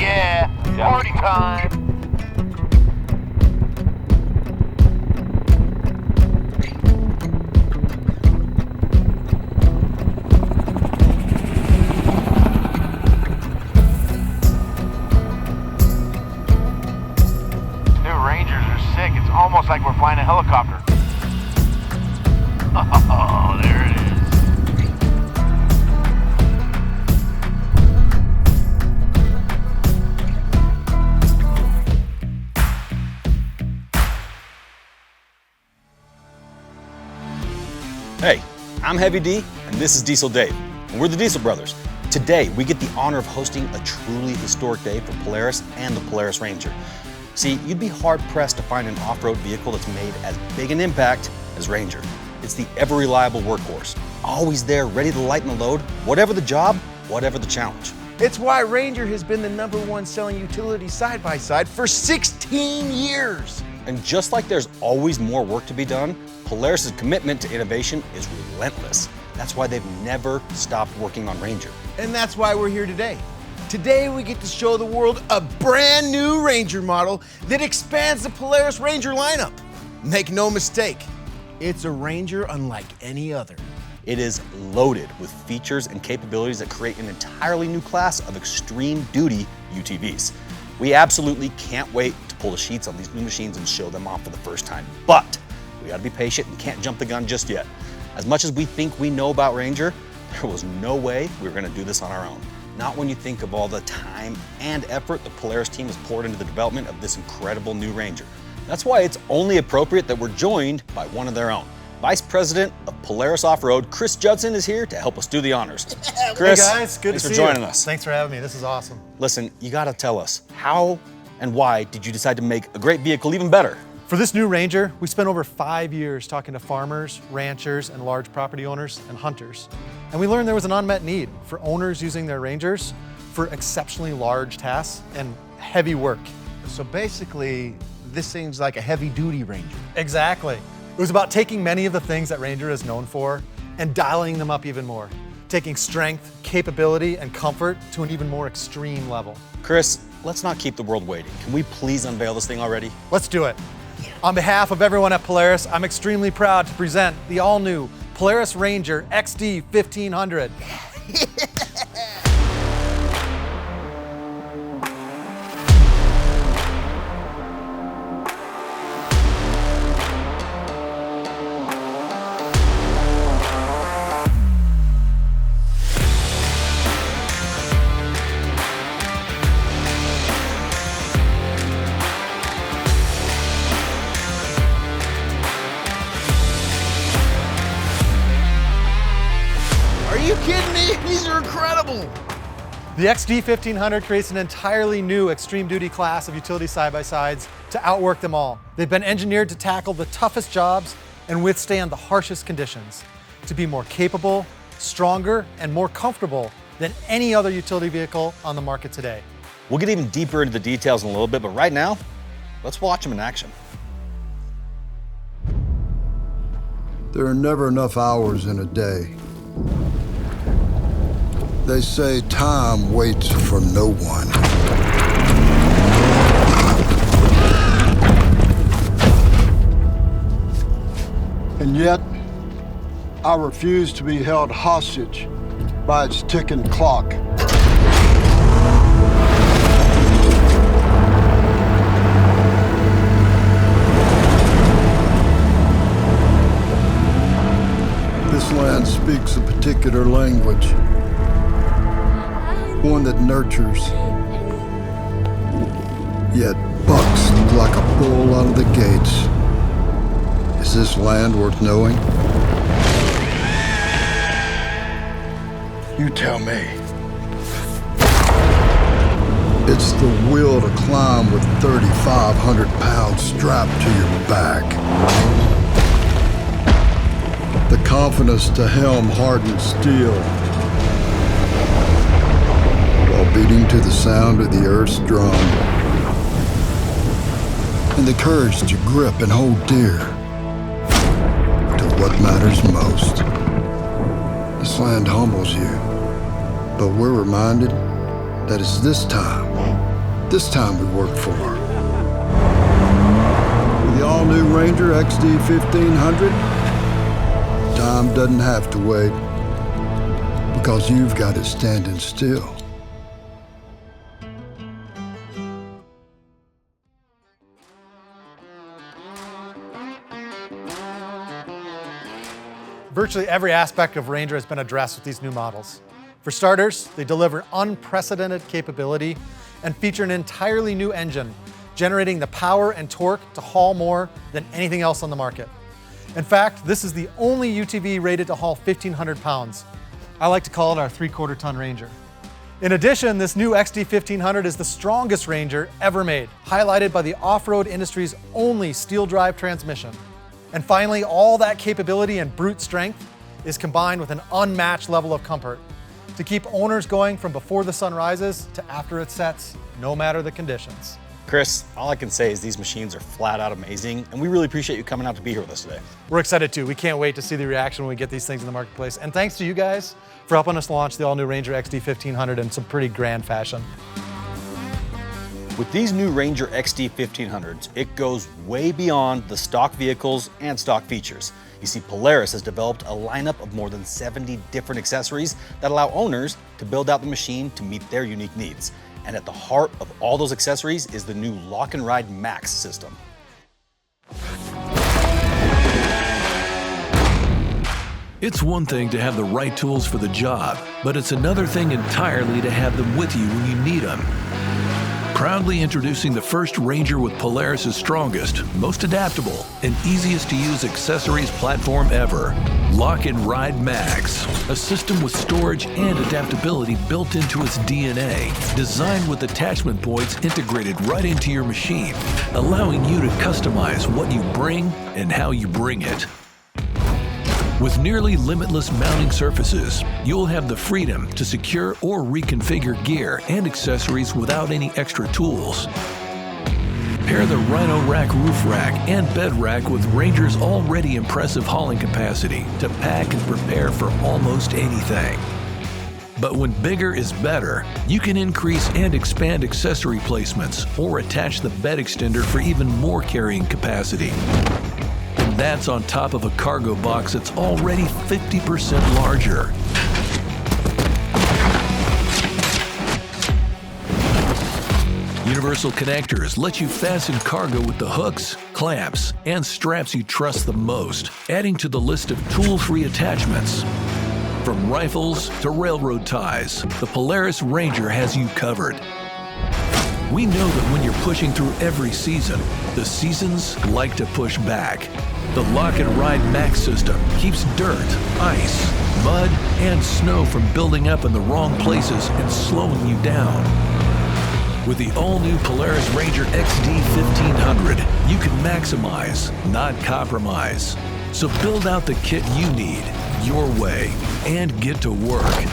yeah, party time. New Rangers are sick. It's almost like we're flying a helicopter. Oh, there it is. Hey, I'm Heavy D, and this is Diesel Dave, and we're the Diesel Brothers. Today, we get the honor of hosting a truly historic day for Polaris and the Polaris Ranger. See, you'd be hard-pressed to find an off-road vehicle that's made as big an impact as Ranger. It's the ever-reliable workhorse, always there, ready to lighten the load, whatever the job, whatever the challenge. It's why Ranger has been the #1 selling utility side-by-side for 16 years. And just like there's always more work to be done, Polaris' commitment to innovation is relentless. That's why they've never stopped working on Ranger. And that's why we're here today. Today we get to show the world a brand new Ranger model that expands the Polaris Ranger lineup. Make no mistake, it's a Ranger unlike any other. It is loaded with features and capabilities that create an entirely new class of extreme duty UTVs. We absolutely can't wait to pull the sheets on these new machines and show them off for the first time. But we gotta be patient and can't jump the gun just yet. As much as we think we know about Ranger, there was no way we were gonna do this on our own. Not when you think of all the time and effort the Polaris team has poured into the development of this incredible new Ranger. That's why it's only appropriate that we're joined by one of their own. Vice President of Polaris Off-Road, Chris Judson, is here to help us do the honors. Chris, hey guys, good to see you. Thanks for joining us. Thanks for having me. This is awesome. Listen, you gotta tell us, how and why did you decide to make a great vehicle even better? For this new Ranger, we spent over 5 years talking to farmers, ranchers, and large property owners and hunters. And we learned there was an unmet need for owners using their Rangers for exceptionally large tasks and heavy work. So basically, this thing's like a heavy-duty Ranger. Exactly. It was about taking many of the things that Ranger is known for and dialing them up even more, taking strength, capability, and comfort to an even more extreme level. Chris, let's not keep the world waiting. Can we please unveil this thing already? Let's do it. On behalf of everyone at Polaris, I'm extremely proud to present the all-new Polaris Ranger XD 1500. Are you kidding me? These are incredible. The XD 1500 creates an entirely new extreme duty class of utility side-by-sides to outwork them all. They've been engineered to tackle the toughest jobs and withstand the harshest conditions, to be more capable, stronger, and more comfortable than any other utility vehicle on the market today. We'll get even deeper into the details in a little bit, but right now, let's watch them in action. There are never enough hours in a day. They say time waits for no one. And yet, I refuse to be held hostage by its ticking clock. This land speaks a particular language, one that nurtures, yet bucks like a bull out of the gates. Is this land worth knowing? You tell me. It's the will to climb with 3,500 pounds strapped to your back. The confidence to helm hardened steel while beating to the sound of the earth's drum. And the courage to grip and hold dear to what matters most. This land humbles you, but we're reminded that it's this time This time we work for her. With the all-new Ranger XD 1500, time doesn't have to wait, because you've got it standing still. Virtually every aspect of Ranger has been addressed with these new models. For starters, they deliver unprecedented capability and feature an entirely new engine, generating the power and torque to haul more than anything else on the market. In fact, this is the only UTV rated to haul 1,500 pounds. I like to call it our 3/4 ton Ranger. In addition, this new XD 1500 is the strongest Ranger ever made, highlighted by the off-road industry's only steel drive transmission. And finally, all that capability and brute strength is combined with an unmatched level of comfort to keep owners going from before the sun rises to after it sets, no matter the conditions. Chris, all I can say is these machines are flat out amazing, and we really appreciate you coming out to be here with us today. We're excited too. We can't wait to see the reaction when we get these things in the marketplace. And thanks to you guys for helping us launch the all-new Ranger XD 1500 in some pretty grand fashion. With these new Ranger XD 1500s, it goes way beyond the stock vehicles and stock features. You see, Polaris has developed a lineup of more than 70 different accessories that allow owners to build out the machine to meet their unique needs. And at the heart of all those accessories is the new Lock and Ride Max system. It's one thing to have the right tools for the job, but it's another thing entirely to have them with you when you need them. Proudly introducing the first Ranger with Polaris' strongest, most adaptable, and easiest to use accessories platform ever. Lock and Ride Max, a system with storage and adaptability built into its DNA, designed with attachment points integrated right into your machine, allowing you to customize what you bring and how you bring it. With nearly limitless mounting surfaces, you'll have the freedom to secure or reconfigure gear and accessories without any extra tools. Pair the Rhino Rack roof rack and bed rack with Ranger's already impressive hauling capacity to pack and prepare for almost anything. But when bigger is better, you can increase and expand accessory placements or attach the bed extender for even more carrying capacity. That's on top of a cargo box that's already 50% larger. Universal connectors let you fasten cargo with the hooks, clamps, and straps you trust the most, adding to the list of tool-free attachments. From rifles to railroad ties, the Polaris Ranger has you covered. We know that when you're pushing through every season, the seasons like to push back. The Lock and Ride Max system keeps dirt, ice, mud, and snow from building up in the wrong places and slowing you down. With the all-new Polaris Ranger XD 1500, you can maximize, not compromise. So build out the kit you need, your way, and get to work.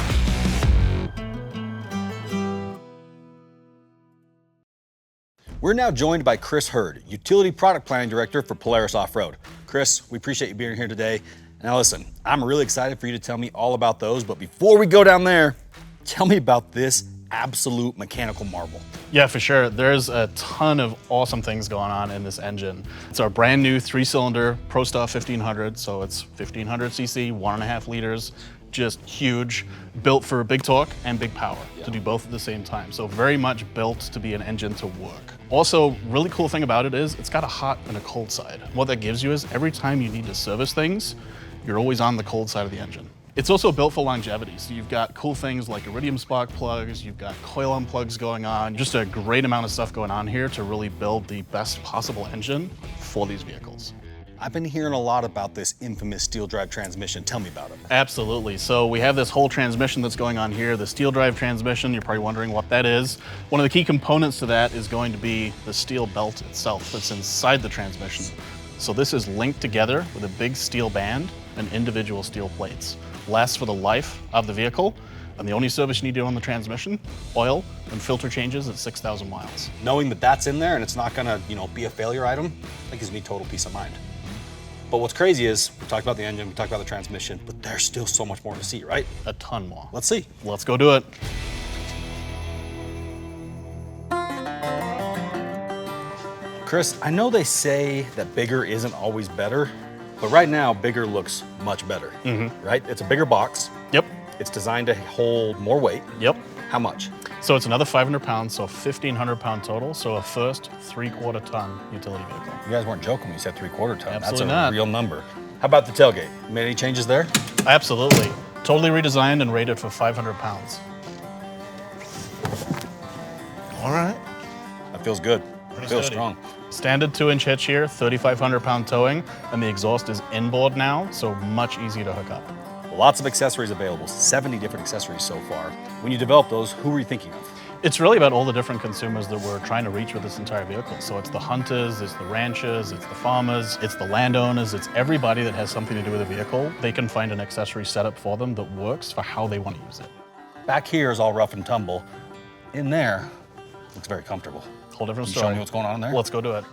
We're now joined by Chris Hurd, Utility Product Planning Director for Polaris Off-Road. Chris, we appreciate you being here today. Now listen, I'm really excited for you to tell me all about those, but before we go down there, tell me about this absolute mechanical marvel. Yeah, for sure. There's a ton of awesome things going on in this engine. It's our brand new 3-cylinder ProStar 1500, so it's 1500 cc, 1.5 liters, just huge, built for big torque and big power to do both at the same time. So very much built to be an engine to work. Also, really cool thing about it is it's got a hot and a cold side. What that gives you is every time you need to service things, you're always on the cold side of the engine. It's also built for longevity. So you've got cool things like iridium spark plugs, you've got coil unplugs going on, just a great amount of stuff going on here to really build the best possible engine for these vehicles. I've been hearing a lot about this infamous steel drive transmission. Tell me about it. Absolutely. So we have this whole transmission that's going on here, the steel drive transmission. You're probably wondering what that is. One of the key components to that is going to be the steel belt itself that's inside the transmission. So this is linked together with a big steel band and individual steel plates. Lasts for the life of the vehicle. And the only service you need to do on the transmission, oil and filter changes at 6,000 miles. Knowing that that's in there and it's not gonna, be a failure item, that gives me total peace of mind. But what's crazy is, we talked about the engine, we talked about the transmission, but there's still so much more to see, right? A ton more. Let's see. Let's go do it. Chris, I know they say that bigger isn't always better, but right now, bigger looks much better, right? It's a bigger box. Yep. It's designed to hold more weight. Yep. How much? So it's another 500 pounds, so 1,500 pound total. So a first 3/4 ton utility vehicle. You guys weren't joking when you said 3/4 ton. Absolutely That's a not. real number. How about the tailgate? Made any changes there? Absolutely. Totally redesigned and rated for 500 pounds. All right. That feels good. Feels sturdy. strong. Standard 2-inch hitch here, 3,500 pound towing, and the exhaust is inboard now, so much easier to hook up. Lots of accessories available, 70 different accessories so far. When you developed those, who were you thinking of? It's really about all the different consumers that we're trying to reach with this entire vehicle. So it's the hunters, it's the ranchers, it's the farmers, it's the landowners, it's everybody that has something to do with a vehicle. They can find an accessory setup for them that works for how they want to use it. Back here is all rough and tumble. In there, looks very comfortable. Whole different Can you story. show me what's going on in there? Let's go do it.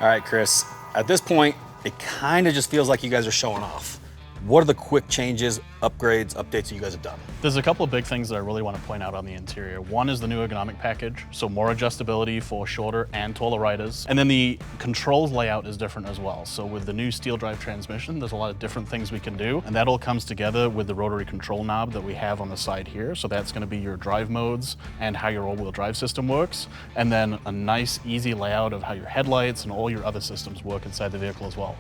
All right, Chris, at this point, it kind of just feels like you guys are showing off. What are the quick changes, upgrades, updates that you guys have done? There's a couple of big things that I really want to point out on the interior. One is the new ergonomic package, so more adjustability for shorter and taller riders. And then the controls layout is different as well. So with the new steel drive transmission, there's a lot of different things we can do, and that all comes together with the rotary control knob that we have on the side here. So that's going to be your drive modes and how your all-wheel drive system works, and then a nice, easy layout of how your headlights and all your other systems work inside the vehicle as well.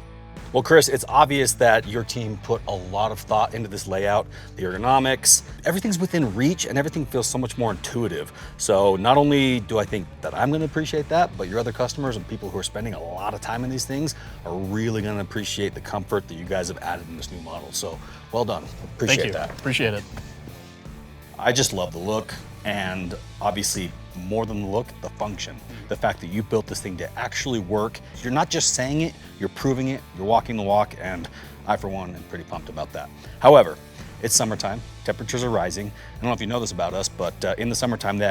Well, Chris, it's obvious that your team put a lot of thought into this layout, the ergonomics, everything's within reach and everything feels so much more intuitive. So not only do I think that I'm gonna appreciate that, but your other customers and people who are spending a lot of time in these things are really gonna appreciate the comfort that you guys have added in this new model. So well done, appreciate Thank you. that. Appreciate it. I just love the look, and obviously more than the look, the function. The fact that you built this thing to actually work. You're not just saying it, you're proving it, you're walking the walk, and I, for one, am pretty pumped about that. However, it's summertime, temperatures are rising. I don't know if you know this about us, but in the summertime, they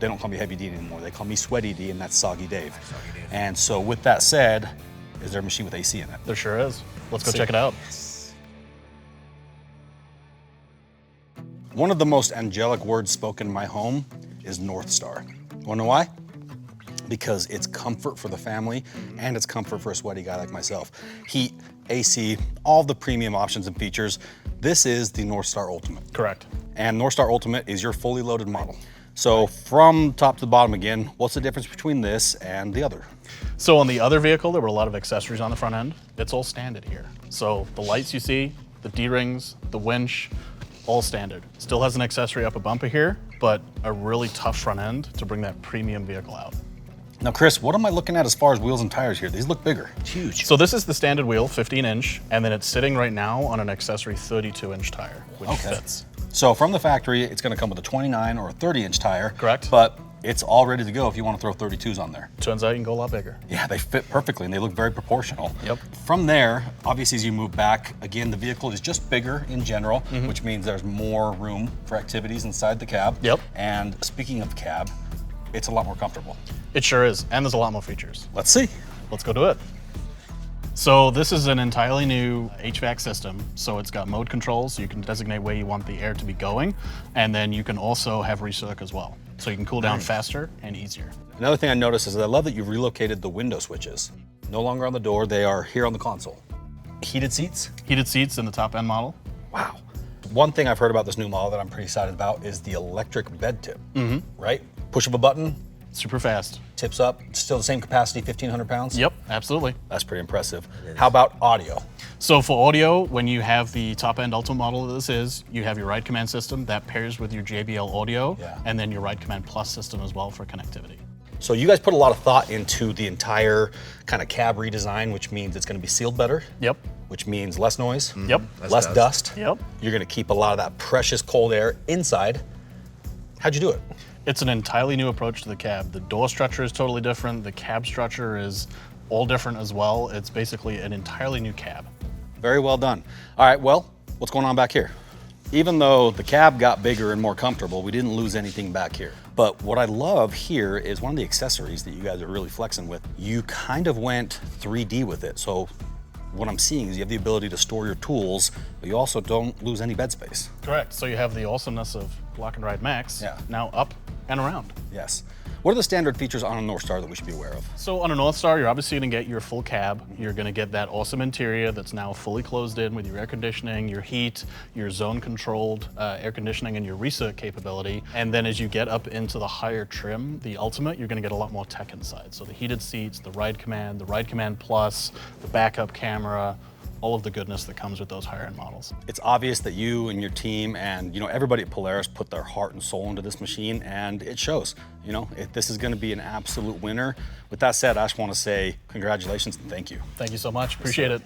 don't call me Heavy D anymore. They call me Sweaty D, and that's Soggy Dave. And so with that said, is there a machine with AC in it? There sure is. Let's go See. check it out. One of the most angelic words spoken in my home is North Star. Wanna know why? Because it's comfort for the family and it's comfort for a sweaty guy like myself. Heat, AC, all the premium options and features. This is the North Star Ultimate. Correct. And North Star Ultimate is your fully loaded model. So from top to the bottom again, what's the difference between this and the other? So on the other vehicle, there were a lot of accessories on the front end. It's all standard here. So the lights you see, the D-rings, the winch, all standard. Still has an accessory up a bumper here, but a really tough front end to bring that premium vehicle out. Now, Chris, what am I looking at as far as wheels and tires here? These look bigger. It's huge. So this is the standard wheel, 15-inch, and then it's sitting right now on an accessory 32-inch tire, which fits. So from the factory, it's gonna come with a 29 or a 30-inch tire. Correct. But it's all ready to go if you want to throw 32s on there. Turns out you can go a lot bigger. Yeah, they fit perfectly and they look very proportional. Yep. From there, obviously as you move back, again, the vehicle is just bigger in general, which means there's more room for activities inside the cab. Yep. And speaking of cab, it's a lot more comfortable. It sure is, and there's a lot more features. Let's see. Let's go do it. So this is an entirely new HVAC system. So it's got mode controls, so you can designate where you want the air to be going, and then you can also have recirc as well. So you can cool down faster and easier. Another thing I noticed is that I love that you've relocated the window switches. No longer on the door, they are here on the console. Heated seats? Heated seats in the top end model. Wow. One thing I've heard about this new model that I'm pretty excited about is the electric bed tip, right? Push of a button, Super fast. tips up, still the same capacity, 1,500 pounds? Yep, absolutely. That's pretty impressive. How about audio? So for audio, when you have the top end Ultimate model that this is, you have your Ride Command system that pairs with your JBL audio, and then your Ride Command Plus system as well for connectivity. So you guys put a lot of thought into the entire kind of cab redesign, which means it's going to be sealed better. Yep. Which means less noise. Yep. Less dust. Yep. You're going to keep a lot of that precious cold air inside. How'd you do it? It's an entirely new approach to the cab. The door structure is totally different. The cab structure is all different as well. It's basically an entirely new cab. Very well done. All right, well, what's going on back here? Even though the cab got bigger and more comfortable, we didn't lose anything back here. But what I love here is one of the accessories that you guys are really flexing with. You kind of went 3D with it. So what I'm seeing is you have the ability to store your tools, but you also don't lose any bed space. Correct. So you have the awesomeness of Block and Ride Max now up and around. Yes. What are the standard features on a North Star that we should be aware of? So on a North Star, you're obviously going to get your full cab. You're going to get that awesome interior that's now fully closed in with your air conditioning, your heat, your zone-controlled air conditioning, and your recirc capability. And then as you get up into the higher trim, the Ultimate, you're going to get a lot more tech inside. So the heated seats, the Ride Command Plus, the backup camera, all of the goodness that comes with those higher end models. It's obvious that you and your team and everybody at Polaris put their heart and soul into this machine, and it shows. This is going to be an absolute winner. With that said, I just want to say congratulations and thank you. Thank you so much. Appreciate it.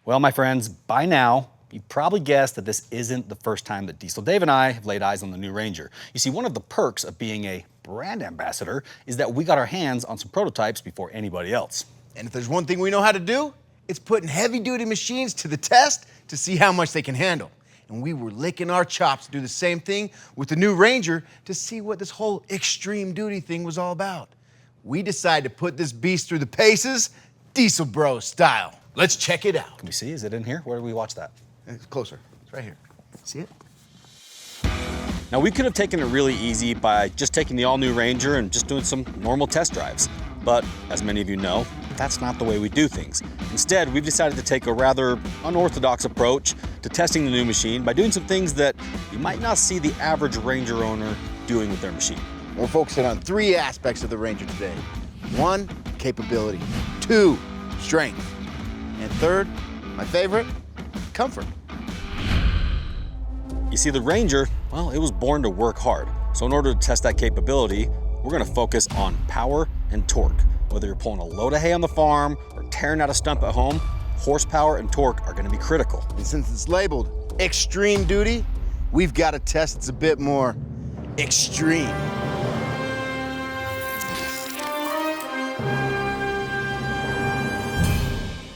Well, my friends, by now, you probably guessed that this isn't the first time that Diesel Dave and I have laid eyes on the new Ranger. You see, one of the perks of being a brand ambassador is that we got our hands on some prototypes before anybody else. And if there's one thing we know how to do, it's putting heavy-duty machines to the test to see how much they can handle. And we were licking our chops to do the same thing with the new Ranger to see what this whole extreme duty thing was all about. We decided to put this beast through the paces, Diesel Bro style. Let's check it out. Can we see? Is it in here? Where do we watch that? It's closer. It's right here. See it? Now, we could have taken it really easy by just taking the all-new Ranger and just doing some normal test drives. But, as many of you know, that's not the way we do things. Instead, we've decided to take a rather unorthodox approach to testing the new machine by doing some things that you might not see the average Ranger owner doing with their machine. We're focusing on 3 aspects of the Ranger today. 1, capability. 2, strength. And 3rd, my favorite, comfort. You see, the Ranger, well, it was born to work hard. So in order to test that capability, we're gonna focus on power and torque. Whether you're pulling a load of hay on the farm or tearing out a stump at home, horsepower and torque are gonna be critical. And since it's labeled extreme duty, we've got to test it's a bit more extreme.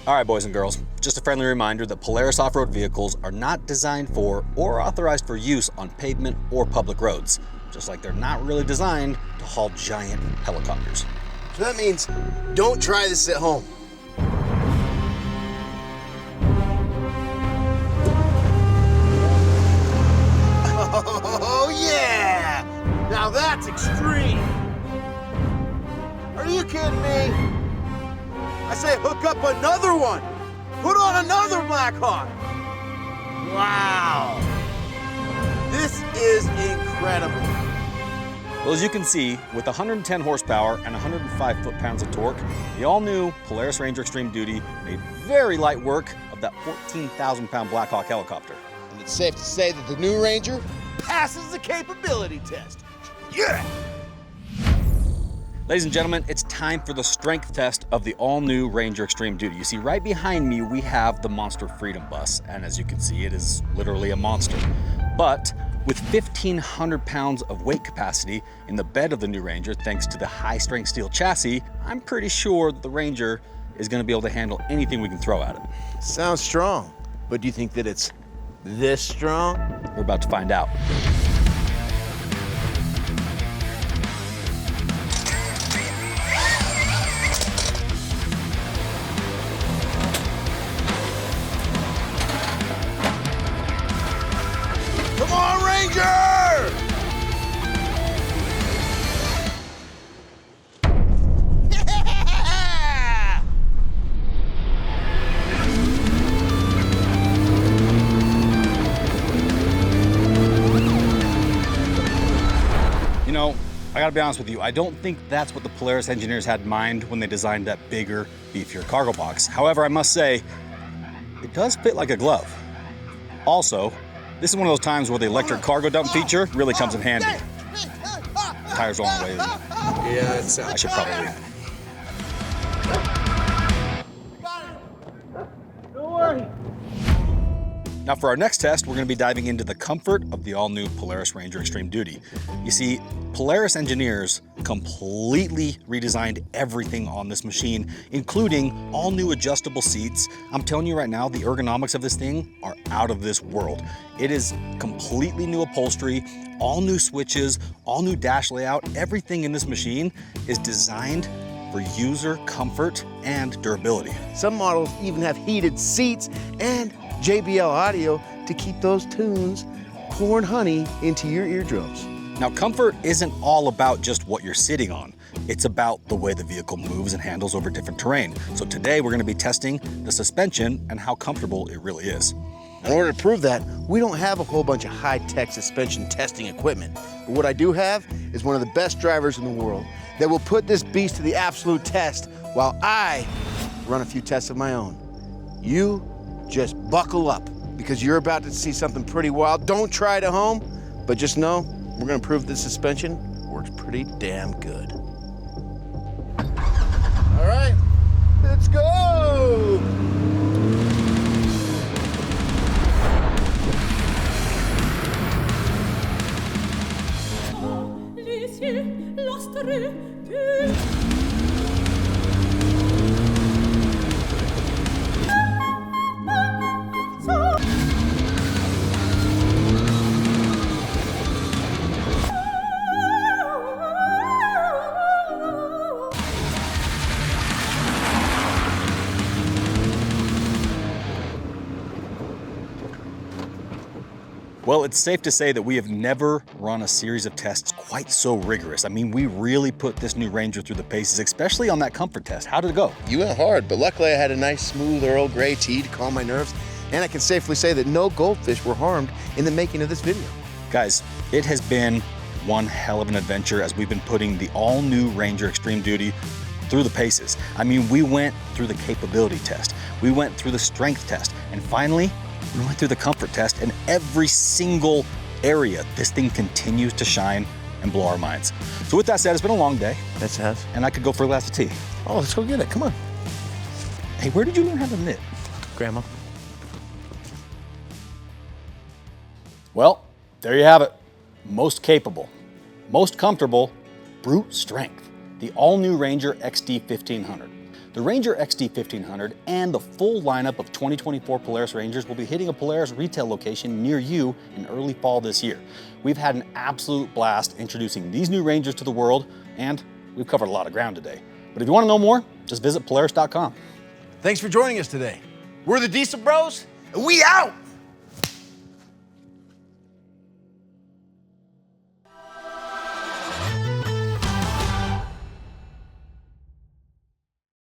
All right, boys and girls, just a friendly reminder that Polaris off-road vehicles are not designed for or authorized for use on pavement or public roads, just like they're not really designed to haul giant helicopters. So that means don't try this at home. Oh yeah! Now that's extreme! Are you kidding me? I say hook up another one! Put on another Black Hawk! Wow! This is incredible. Well, as you can see, with 110 horsepower and 105 foot-pounds of torque, the all-new Polaris Ranger Extreme Duty made very light work of that 14,000-pound Black Hawk helicopter. And it's safe to say that the new Ranger passes the capability test. Yeah! Ladies and gentlemen, it's time for the strength test of the all-new Ranger Extreme Duty. You see, right behind me, we have the Monster Freedom Bus, and as you can see, it is literally a monster. But with 1,500 pounds of weight capacity in the bed of the new Ranger, thanks to the high-strength steel chassis, I'm pretty sure that the Ranger is gonna be able to handle anything we can throw at it. Sounds strong, but do you think that it's this strong? We're about to find out. Come on, Ranger! Yeah! You know, I gotta be honest with you, I don't think that's what the Polaris engineers had in mind when they designed that bigger, beefier cargo box. However, I must say, it does fit like a glove. Also, this is one of those times where the electric cargo dump feature really comes in handy. Tires rolling away. Yeah, it sounds. I should probably leave. Don't worry. Now for our next test, we're gonna be diving into the comfort of the all-new Polaris Ranger Extreme Duty. You see, Polaris engineers completely redesigned everything on this machine, including all new adjustable seats. I'm telling you right now, the ergonomics of this thing are out of this world. It is completely new upholstery, all new switches, all new dash layout. Everything in this machine is designed for user comfort and durability. Some models even have heated seats and JBL audio to keep those tunes pouring honey into your eardrums. Now, comfort isn't all about just what you're sitting on. It's about the way the vehicle moves and handles over different terrain. So today we're going to be testing the suspension and how comfortable it really is. In order to prove that, we don't have a whole bunch of high-tech suspension testing equipment. But what I do have is one of the best drivers in the world that will put this beast to the absolute test while I run a few tests of my own. You just buckle up because you're about to see something pretty wild. Don't try it at home, but just know we're gonna prove this suspension works pretty damn good. All right, let's go! Well, it's safe to say that we have never run a series of tests quite so rigorous. I mean, we really put this new Ranger through the paces, especially on that comfort test. How did it go? You went hard, but luckily I had a nice, smooth Earl Grey tea to calm my nerves, and I can safely say that no goldfish were harmed in the making of this video. Guys, it has been one hell of an adventure as we've been putting the all-new Ranger Extreme Duty through the paces. I mean, we went through the capability test, we went through the strength test, and finally, we went through the comfort test. In every single area, this thing continues to shine and blow our minds. So with that said, it's been a long day. That's us. And I could go for a glass of tea. Oh, let's go get it, come on. Hey, where did you learn how to knit? Grandma. Well, there you have it. Most capable, most comfortable, brute strength. The all-new Ranger XD 1500. The Ranger XD 1500 and the full lineup of 2024 Polaris Rangers will be hitting a Polaris retail location near you in early fall this year. We've had an absolute blast introducing these new Rangers to the world, and we've covered a lot of ground today. But if you want to know more, just visit Polaris.com. Thanks for joining us today. We're the Diesel Bros, and we out!